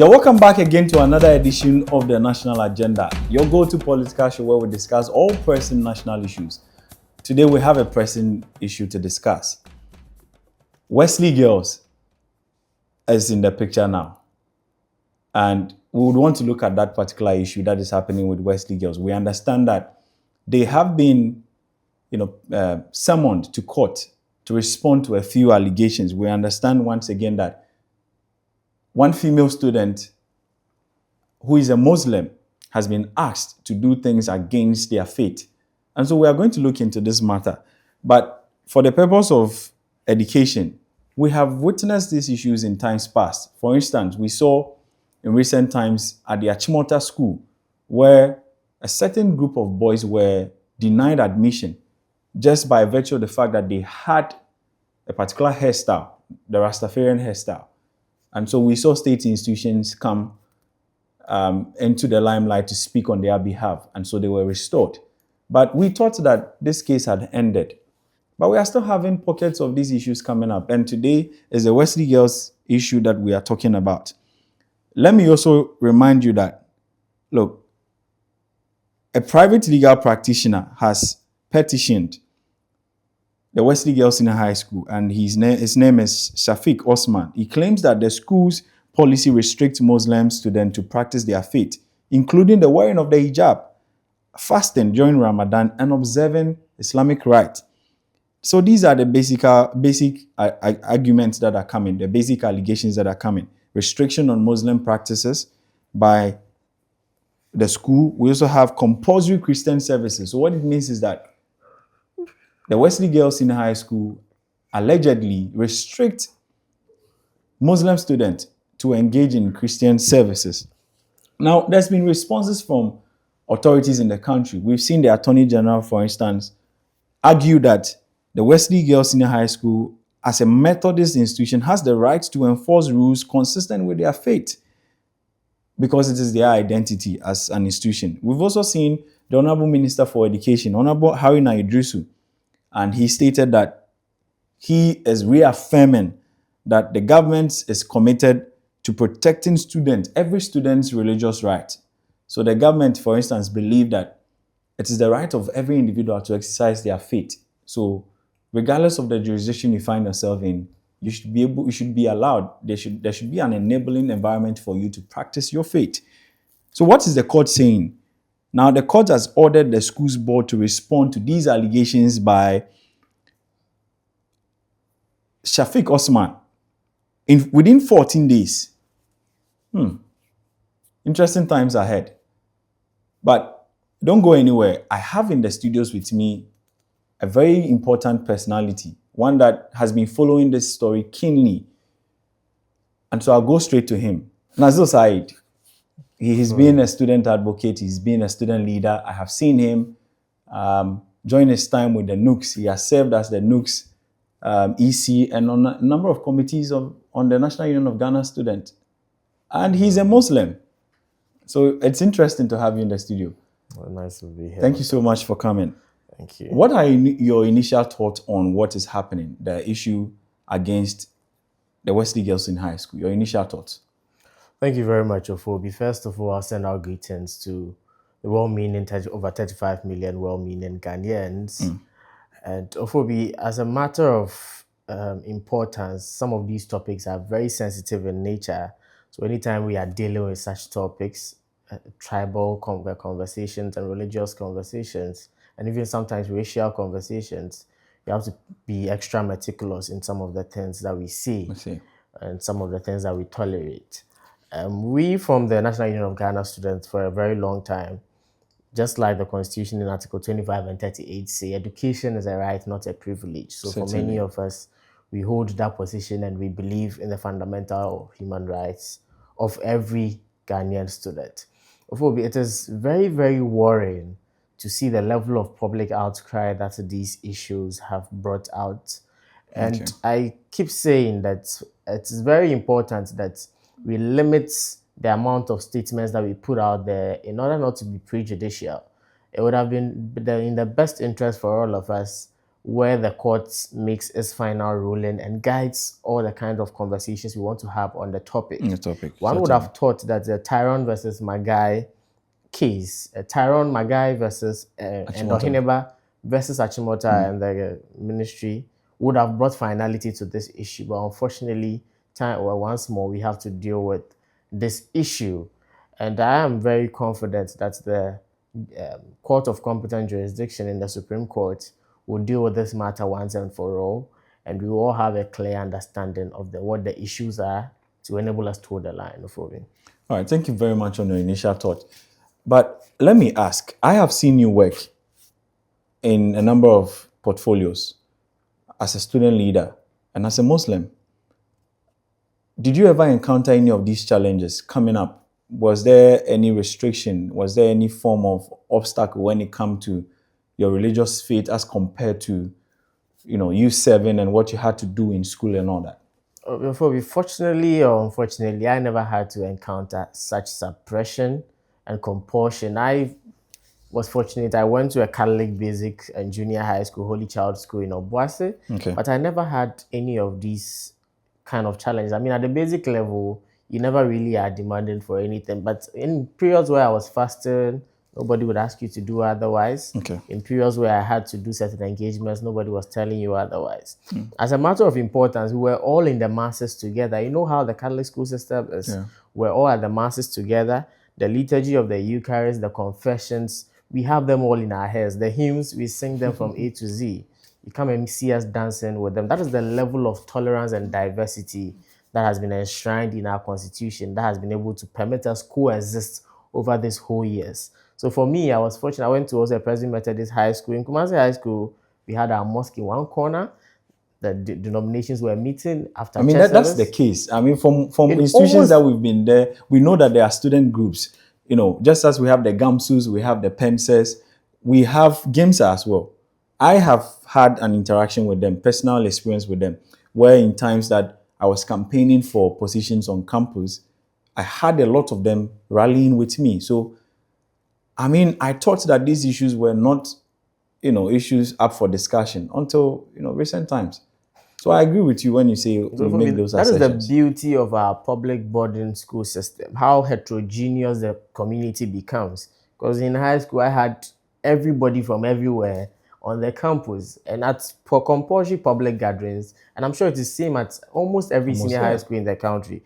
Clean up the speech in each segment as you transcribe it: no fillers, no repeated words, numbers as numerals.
You're welcome back again to another edition of the National Agenda, your go-to political show where we discuss all pressing national issues. Today we have a pressing issue to discuss. Wesley Girls is in the picture now. And we would want to look at that particular issue that is happening with Wesley Girls. We understand that they have been, summoned to court to respond to a few allegations. We understand once again that one female student who is a Muslim has been asked to do things against their faith. And so we are going to look into this matter. But for the purpose of education, we have witnessed these issues in times past. For instance, we saw in recent times at the Achimota school where a certain group of boys were denied admission just by virtue of the fact that they had a particular hairstyle, the Rastafarian hairstyle. And so we saw state institutions come into the limelight to speak on their behalf. And so they were restored. But we thought that this case had ended. But we are still having pockets of these issues coming up. And today is the Wesley Girls issue that we are talking about. Let me also remind you that, look, a private legal practitioner has petitioned the Wesley Girls High School, and his name is Shafiq Osman. He claims that the school's policy restricts Muslim students to practice their faith, including the wearing of the hijab, fasting during Ramadan, and observing Islamic rites. So these are the basic arguments that are coming, the basic allegations that are coming. Restriction on Muslim practices by the school. We also have compulsory Christian services. So what it means is that the Wesley Girls High School allegedly restrict Muslim students to engage in Christian services. Now, there's been responses from authorities in the country. We've seen the Attorney General, for instance, argue that the Wesley Girls High School, as a Methodist institution, has the right to enforce rules consistent with their faith because it is their identity as an institution. We've also seen the Honorable Minister for Education, Honorable Haruna Idrisu, and he stated that he is reaffirming that the government is committed to protecting students, every student's religious right. So the government, for instance, believe that it is the right of every individual to exercise their faith. So regardless of the jurisdiction you find yourself in, you should be allowed. There should be an enabling environment for you to practice your faith. So what is the court saying? Now, the court has ordered the school's board to respond to these allegations by Shafiq Osman within 14 days. Interesting times ahead. But don't go anywhere. I have in the studios with me a very important personality, one that has been following this story keenly. And so I'll go straight to him. Nazil Said. He's been a student advocate. He's been a student leader. I have seen him during his time with the Nooks. He has served as the Nooks EC and on a number of committees on the National Union of Ghana Students. And he's a Muslim. So it's interesting to have you in the studio. Well, nice to be here. Thank you so much for coming. Thank you. What are your initial thoughts on what is happening, the issue against the Wesley Girls High School? Your initial thoughts? Thank you very much, Ofobi. First of all, I'll send our greetings to the well-meaning, over 35 million well-meaning Ghanaians. And Ofobi, as a matter of importance, some of these topics are very sensitive in nature. So anytime we are dealing with such topics, tribal conversations and religious conversations, and even sometimes racial conversations, you have to be extra meticulous in some of the things that we see and some of the things that we tolerate. We from the National Union of Ghana Students for a very long time, just like the Constitution in Article 25 and 38 say, education is a right, not a privilege. So for many of us, we hold that position and we believe in the fundamental human rights of every Ghanaian student. It is very, very worrying to see the level of public outcry that these issues have brought out. And I keep saying that it's very important that we limit the amount of statements that we put out there in order not to be prejudicial. It would have been in the best interest for all of us where the court makes its final ruling and guides all the kind of conversations we want to have on the topic. The topic, One would certainly. have thought that the Tyrone versus Magai case, Tyrone Magai versus Achimota. Endohineba versus Achimota and the ministry would have brought finality to this issue. But unfortunately, once more, we have to deal with this issue. And I am very confident that the Court of Competent Jurisdiction in the Supreme Court will deal with this matter once and for all. And we will all have a clear understanding of what the issues are to enable us to hold the line. All right, thank you very much on your initial thought. But let me ask, I have seen you work in a number of portfolios as a student leader and as a Muslim. Did you ever encounter any of these challenges coming up? Was there any restriction? Was there any form of obstacle when it comes to your religious faith as compared to, you serving and what you had to do in school and all that? Fortunately or unfortunately, I never had to encounter such suppression and compulsion. I was fortunate. I went to a Catholic basic and junior high school, Holy Child School in Obuasi, but I never had any of these kind of challenges. I mean, at the basic level, you never really are demanding for anything. But in periods where I was fasting, nobody would ask you to do otherwise. In periods where I had to do certain engagements, nobody was telling you otherwise. As a matter of importance, we were all in the masses together. You know how the Catholic school system is. Yeah. We're all at the masses together. The liturgy of the Eucharist, the confessions, we have them all in our heads. The hymns, we sing them from A to Z. You come and see us dancing with them. That is the level of tolerance and diversity that has been enshrined in our constitution, that has been able to permit us coexist over these whole years. So for me, I was fortunate. I went to also a President Methodist High School. In Kumasi High School, we had our mosque in one corner. The denominations were meeting after. I mean, that's the case. I mean, from institutions that we've been there, we know that there are student groups. Just as we have the GAMSUs, we have the PENSES, we have GIMSA as well. I have had an interaction with them, personal experience with them, where in times that I was campaigning for positions on campus, I had a lot of them rallying with me. So, I mean, I thought that these issues were not, issues up for discussion until, recent times. So I agree with you when you say make those assertions. That is the beauty of our public boarding school system, how heterogeneous the community becomes. Because in high school, I had everybody from everywhere on the campus, and for compulsory public gatherings, and I'm sure it is the same at almost every senior high school in the country.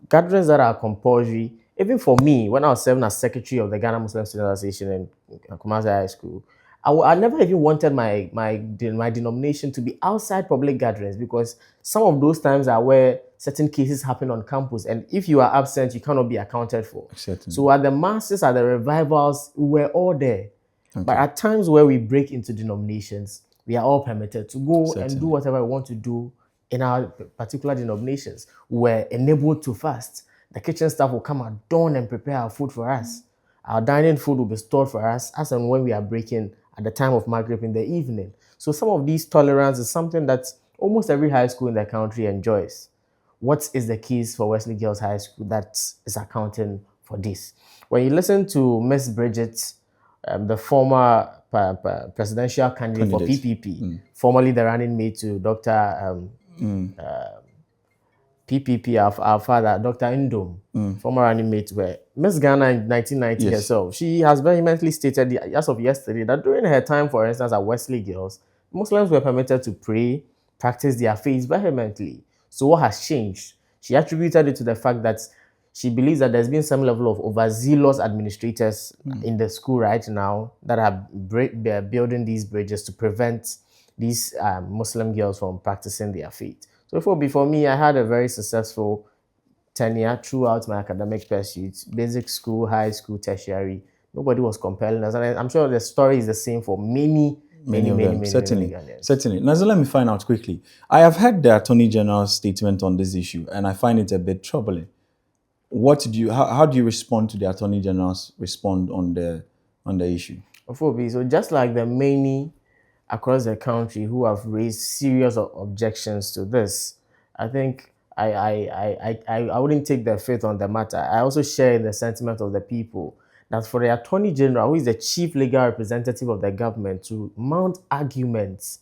Gatherings that are compulsory, even for me, when I was serving as secretary of the Ghana Muslim Student Association in Kumasi High School, I never even wanted my denomination to be outside public gatherings, because some of those times are where certain cases happen on campus, and if you are absent, you cannot be accounted for. Certainly. So at the masses, at the revivals, we're all there. But at times where we break into denominations, we are all permitted to go and do whatever we want to do in our particular denominations. We're enabled to fast. The kitchen staff will come at dawn and prepare our food for us. Our dining food will be stored for us as and when we are breaking at the time of Maghrib in the evening. So some of these tolerance is something that almost every high school in the country enjoys. What is the case for Wesley Girls High School that is accounting for this? When you listen to Miss Bridget, the former presidential candidate for PPP, formerly the running mate to Dr. PPP, our father, Dr. Indom, former running mate, where Miss Ghana in 1990 herself, she has vehemently stated as of yesterday that during her time, for instance, at Wesley Girls, Muslims were permitted to pray, practice their faith vehemently. So what has changed? She attributed it to the fact that she believes that there's been some level of overzealous administrators in the school right now that are building these bridges to prevent these Muslim girls from practicing their faith. So for me, I had a very successful tenure throughout my academic pursuits, basic school, high school, tertiary. Nobody was compelling us. And I'm sure the story is the same for many of them. Certainly. Now, so let me find out quickly. I have heard the Attorney General's statement on this issue, and I find it a bit troubling. How do you respond to the Attorney General's respond on the issue? So just like the many across the country who have raised serious objections to this, I think I wouldn't take their faith on the matter. I also share the sentiment of the people that for the Attorney General, who is the chief legal representative of the government, to mount arguments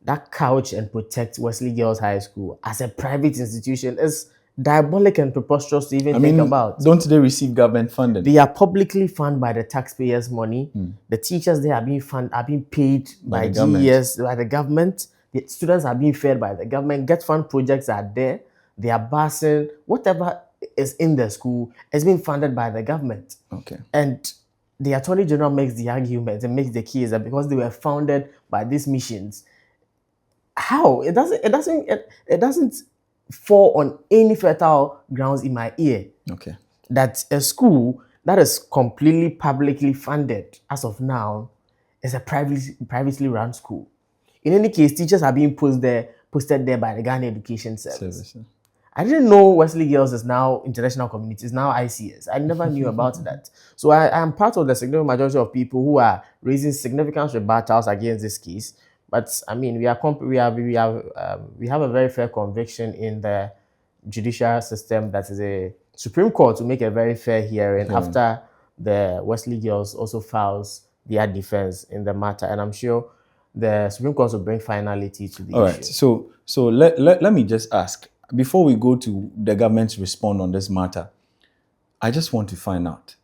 that couch and protect Wesley Girls High School as a private institution is diabolic and preposterous to even think about. Don't they receive government funding? They are publicly funded by the taxpayers' money. The teachers there are being paid by GES, by the government. The students are being fed by the government. Get fund projects are there. They are busing. Whatever is in the school is being funded by the government. Okay. And the Attorney General makes the argument and makes the case that because they were founded by these missions, how it doesn't fall on any fertile grounds in my ear. Okay. That a school that is completely publicly funded as of now is a privately run school. In any case, teachers are being posted there by the Ghana Education Service. I didn't know Wesley Girls is now international community, is now ICS. I never knew about that. So I am part of the significant majority of people who are raising significant rebuttals against this case. But I mean, we have a very fair conviction in the judicial system that is a Supreme Court to make a very fair hearing after the Wesley Girls also files their defense in the matter. And I'm sure the Supreme Court will bring finality to the issue. All right. So let me just ask, before we go to the government's response on this matter, I just want to find out,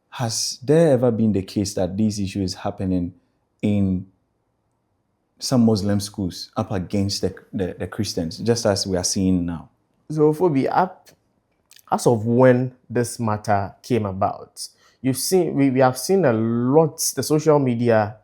has there ever been the case that this issue is happening in some Muslim schools up against the Christians, just as we are seeing now? So, Phoebe, as of when this matter came about, we have seen a lot, the social media,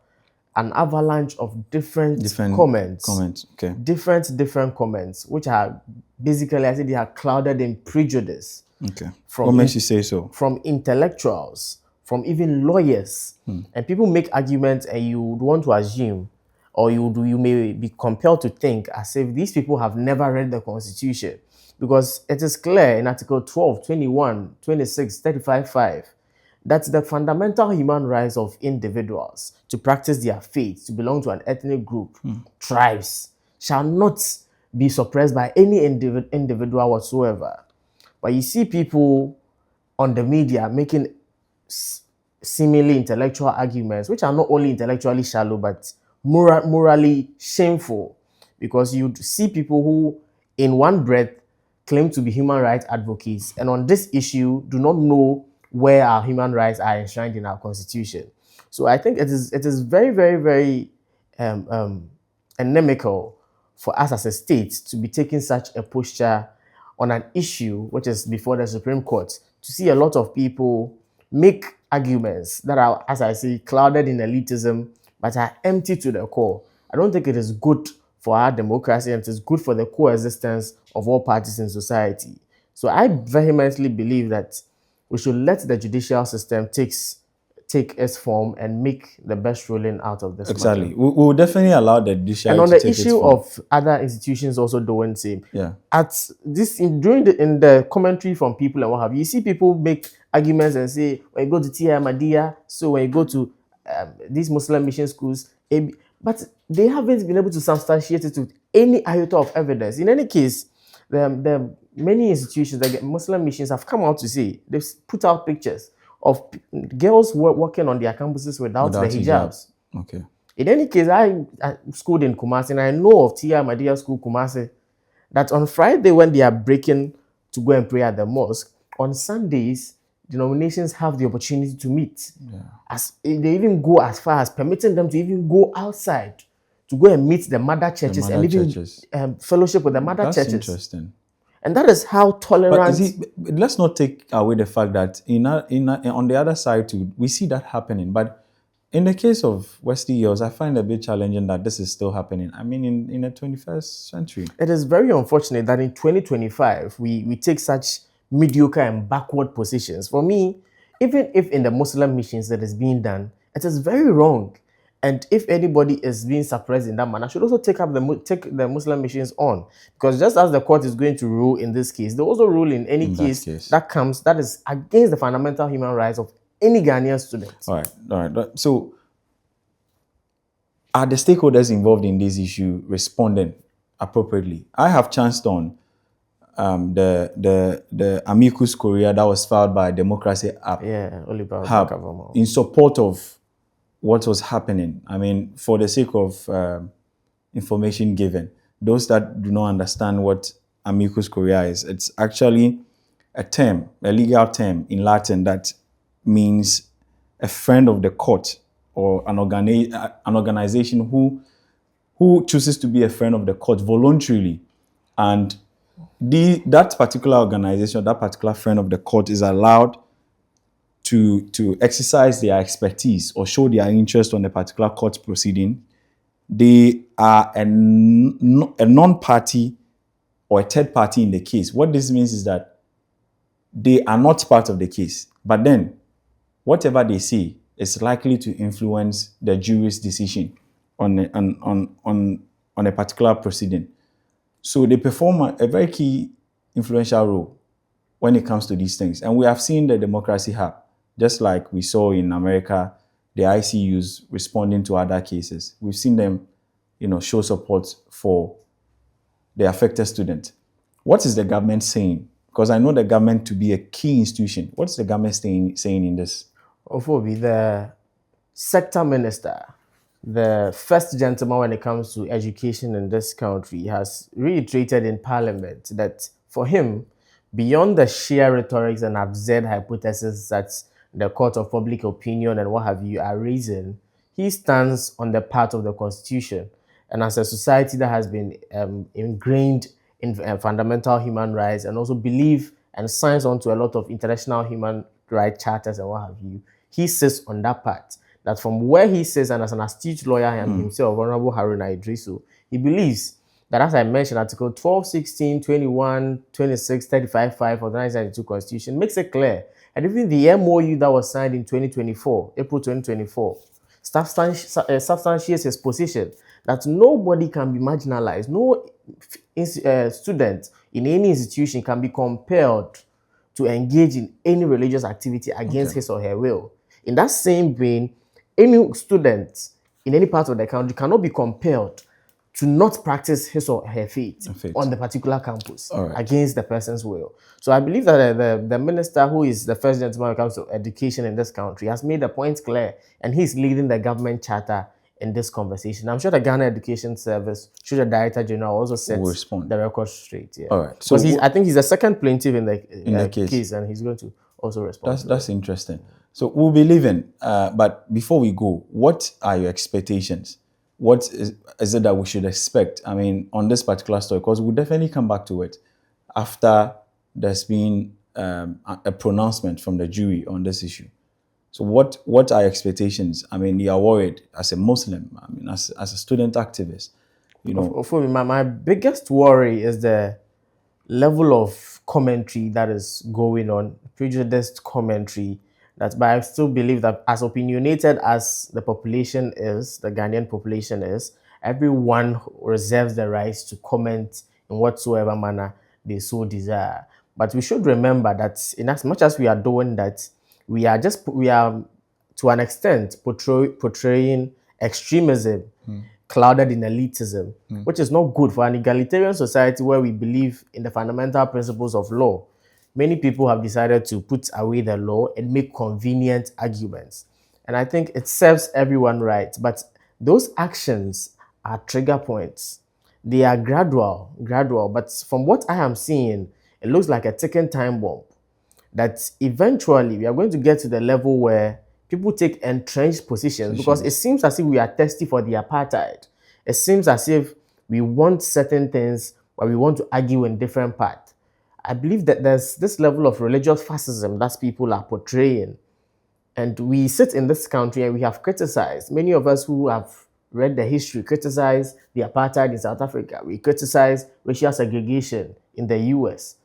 an avalanche of different comments. Okay. Different comments, which are basically, I think they are clouded in prejudice. Okay. What makes you say so? From intellectuals, from even lawyers. And people make arguments and you would want to assume, or you may be compelled to think as if these people have never read the Constitution. Because it is clear in Article 12, 21, 26, 35.5 that the fundamental human rights of individuals to practice their faith, to belong to an ethnic group, tribes, shall not be suppressed by any individual whatsoever. But you see people on the media making seemingly intellectual arguments, which are not only intellectually shallow, but morally shameful. Because you see people who, in one breath, claim to be human rights advocates, and on this issue do not know where our human rights are enshrined in our Constitution. So I think it is very, very, very inimical for us as a state to be taking such a posture on an issue which is before the Supreme Court, to see a lot of people make arguments that are, as I say, clouded in elitism, but are empty to the core. I don't think it is good for our democracy, and it is good for the coexistence of all parties in society. So I vehemently believe that we should let the judicial system take its form and make the best ruling out of this Exactly. matter. We will definitely allow the judiciary and on to the take its issue form. of other institutions also doing the same. Yeah. At this in the commentary from people and what have you, see people make arguments and say, when you go to Tia Ahmadiyya, so when you go to these Muslim mission schools, but they haven't been able to substantiate it with any iota of evidence. In any case, the many institutions, like Muslim missions, have come out to say, they've put out pictures of girls working on their campuses without the hijabs. Okay. In any case, I schooled in Kumasi, and I know of Tia Ahmadiyya School Kumasi, that on Friday when they are breaking to go and pray at the mosque, on Sundays, denominations have the opportunity to meet. Yeah. As they even go as far as permitting them to even go outside to go and meet the mother churches and even fellowship with the mother churches. That's interesting. And that is how tolerant. But let's not take away the fact that on the other side too, we see that happening. But in the case of Wesley Girls, I find it a bit challenging that this is still happening. I mean, in the 21st century. It is very unfortunate that in 2025, we take such mediocre and backward positions. For me, even if in the Muslim missions that is being done, it is very wrong. And if anybody is being suppressed in that manner, should also take the Muslim missions on. Because just as the court is going to rule in this case, they also rule in any case that is against the fundamental human rights of any Ghanaian student. All right. So, are the stakeholders involved in this issue responding appropriately? I have chanced on the amicus curiae that was filed by Democracy Hub in support of what was happening. I mean, for the sake of information given. Those that do not understand what amicus curiae is, it's actually a term, a legal term in Latin that means a friend of the court, or an organization who chooses to be a friend of the court voluntarily. And that particular organization, that particular friend of the court, is allowed to exercise their expertise or show their interest on a particular court proceeding. They are a non-party or a third party in the case. What this means is that they are not part of the case, but then whatever they say is likely to influence the jury's decision on a particular proceeding. So they perform a very key influential role when it comes to these things. And we have seen the Democracy Hub, just like we saw in America, the ICUs responding to other cases. We've seen them, show support for the affected student. What is the government saying? Because I know the government to be a key institution. What's the government saying in this? Ofobi, the sector minister, the first gentleman when it comes to education in this country, has reiterated in Parliament that for him, beyond the sheer rhetorics and absurd hypotheses that the court of public opinion and what have you are raising, he stands on the path of the Constitution. And as a society that has been ingrained in fundamental human rights and also believe and signs on to a lot of international human rights charters and what have you, he sits on that part. That from where he sits, and as an astute lawyer and himself, Honorable Haruna Idrisu, he believes that, as I mentioned, Article 12, 16, 21, 26, 35, 5 of the 1992 Constitution makes it clear. And even the MOU that was signed in 2024, April 2024, substantiates his position that nobody can be marginalized. No student in any institution can be compelled to engage in any religious activity against his or her will. In that same vein, any student in any part of the country cannot be compelled to not practice his or her faith on the particular campus against the person's will. So I believe that the minister, who is the first gentleman when it comes to education in this country, has made the point clear, and he's leading the government charter in this conversation. I'm sure the Ghana Education Service, through the Director General, also set the record straight. Yeah. All right. So I think he's the second plaintiff in the case, and he's going to also respond. That's interesting. So we'll be leaving, but before we go, what are your expectations? What is it that we should expect? I mean, on this particular story, because we'll definitely come back to it after there's been a pronouncement from the jury on this issue. So what are your expectations? I mean, you are worried as a Muslim, I mean, as a student activist, For me, my biggest worry is the level of commentary that is going on, prejudiced commentary. But I still believe that, as opinionated as the population is, the Ghanaian population is, everyone reserves the right to comment in whatsoever manner they so desire. But we should remember that in as much as we are doing that, we are to an extent portraying extremism clouded in elitism, which is not good for an egalitarian society where we believe in the fundamental principles of law. Many people have decided to put away the law and make convenient arguments. And I think it serves everyone right. But those actions are trigger points. They are gradual. But from what I am seeing, it looks like a ticking time bomb. That eventually we are going to get to the level where people take entrenched positions, because it seems as if we are thirsty for the apartheid. It seems as if we want certain things, but we want to argue in different parts. I believe that there's this level of religious fascism that people are portraying. And we sit in this country and we have criticized, many of us who have read the history, criticize the apartheid in South Africa. We criticize racial segregation in the US.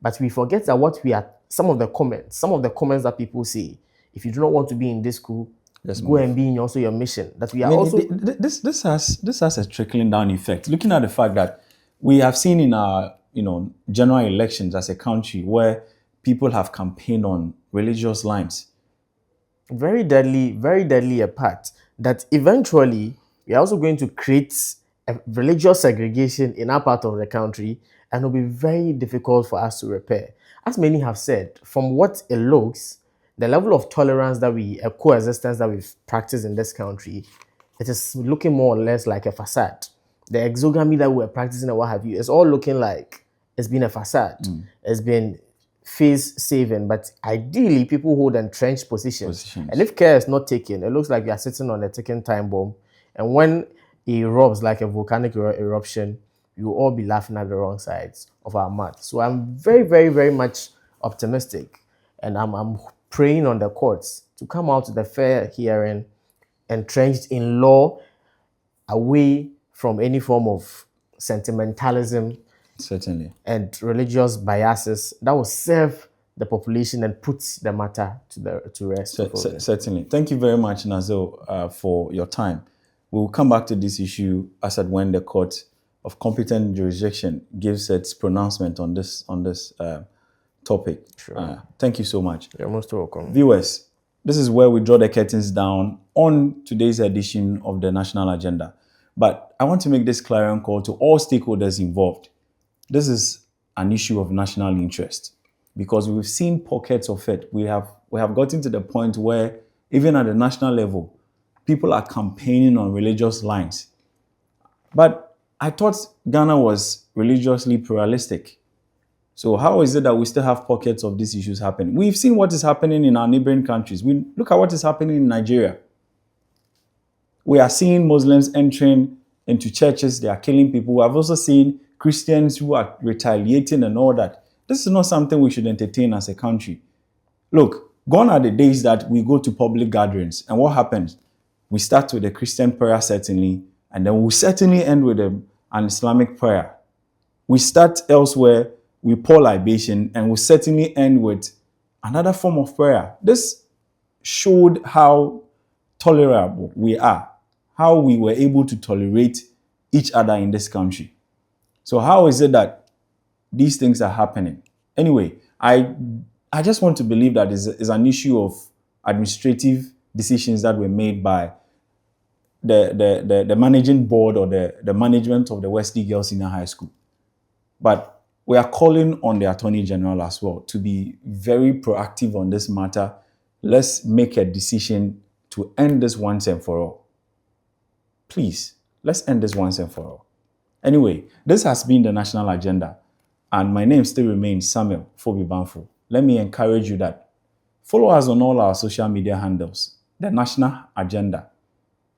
But we forget that some of the comments that people say, if you do not want to be in this school, go and be in also your mission. That we are this has a trickling down effect. Looking at the fact that we have seen in our general elections as a country where people have campaigned on religious lines. Very deadly a part that eventually we are also going to create a religious segregation in our part of the country, and it will be very difficult for us to repair. As many have said, from what it looks, the level of tolerance that coexistence that we've practiced in this country, it is looking more or less like a facade. the exogamy that we're practicing and what have you, it's all looking like it's been a facade. It's been face saving, but ideally people hold entrenched positions. And if care is not taken, it looks like we are sitting on a ticking time bomb. And when it erupts like a volcanic eruption, we will all be laughing at the wrong sides of our mat. So I'm very, very, very much optimistic, and I'm praying on the courts to come out with a fair hearing, entrenched in law, away from any form of sentimentalism, certainly, and religious biases that will serve the population and put the matter to rest. Certainly. Thank you very much, Nazil, for your time. We will come back to this issue as and when the court of competent jurisdiction gives its pronouncement on this topic. Sure. Thank you so much. You're most welcome. Viewers, this is where we draw the curtains down on today's edition of the National Agenda. But I want to make this clarion call to all stakeholders involved. This is an issue of national interest because we've seen pockets of it. We have gotten to the point where even at the national level, people are campaigning on religious lines. But I thought Ghana was religiously pluralistic. So how is it that we still have pockets of these issues happening? We've seen what is happening in our neighboring countries. We look at what is happening in Nigeria. We are seeing Muslims entering into churches. They are killing people. We have also seen Christians who are retaliating and all that. This is not something we should entertain as a country. Look, gone are the days that we go to public gatherings. And what happens? We start with a Christian prayer, certainly. And then we'll certainly end with an Islamic prayer. We start elsewhere, we pour libation, and we'll certainly end with another form of prayer. This showed how tolerable we are, how we were able to tolerate each other in this country. So how is it that these things are happening? Anyway, I just want to believe that it's an issue of administrative decisions that were made by the managing board or the management of the Wesley Girls High School. But we are calling on the Attorney General as well to be very proactive on this matter. Let's make a decision to end this once and for all. Please, let's end this once and for all. Anyway, this has been the National Agenda, and my name still remains Samuel Fobi-Banfo. Let me encourage you that follow us on all our social media handles, the National Agenda.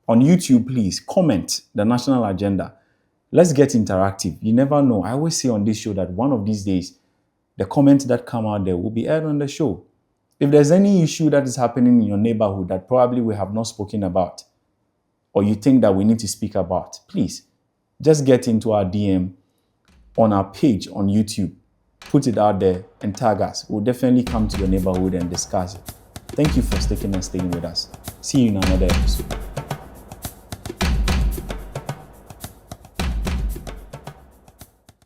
On YouTube, please comment the National Agenda. Let's get interactive. You never know. I always say on this show that one of these days, the comments that come out there will be aired on the show. If there's any issue that is happening in your neighborhood that probably we have not spoken about, or you think that we need to speak about, please just get into our DM on our page on YouTube. Put it out there and tag us. We'll definitely come to your neighborhood and discuss it. Thank you for sticking and staying with us. See you in another episode.